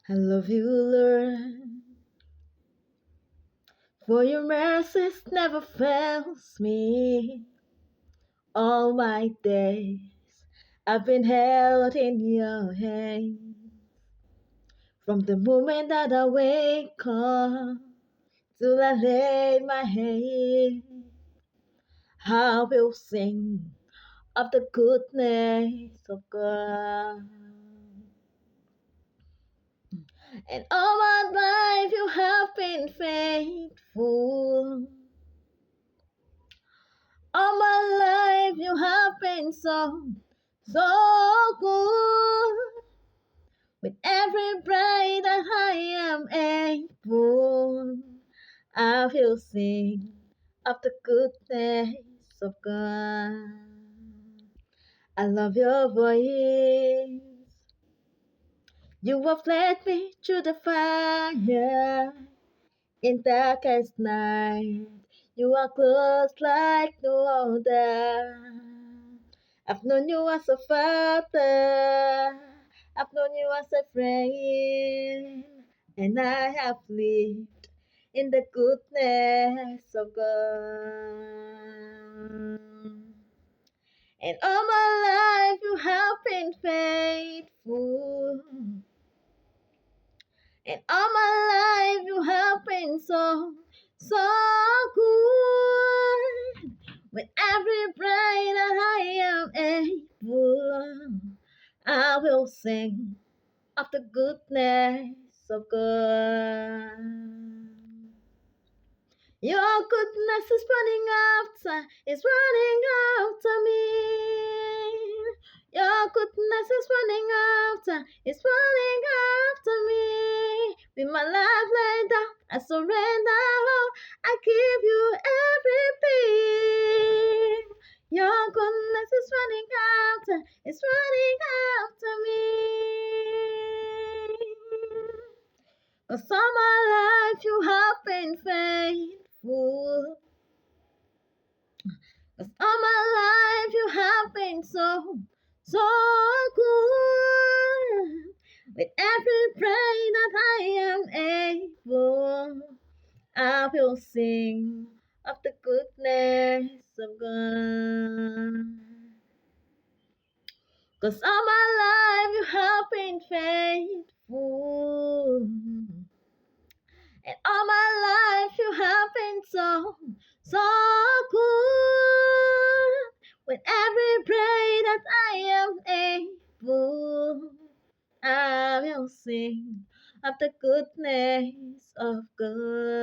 I love you, Lord, for your mercies never fails me. All my days I've been held in your hand. From the moment that I wake up till I lay my head, I will sing of the goodness of God. And all my life you have been faithful. All my life you have been so good. With every breath that I am able, I will sing of the goodness of God. I love your voice. You have led me through the fire in darkest night. You are close like no other. I've known you as a father. I've known you as a friend. And I have lived in the goodness of God. And all my life you have been faithful. And all my life you have been so good. With every breath that I am able, I will sing of the goodness of God. Your goodness is running after me. Your goodness is it's running after me. With my life laid down, I surrender all. I give you everything. Your goodness is running after me. 'Cause all my life you have been faithful. 'Cause all my life you have been so good. With every prayer that I am able, I will sing of the goodness of God. 'Cause all my life you have been faithful. And all my life you have been so good. With every prayer that I am able, I will sing of the goodness of God.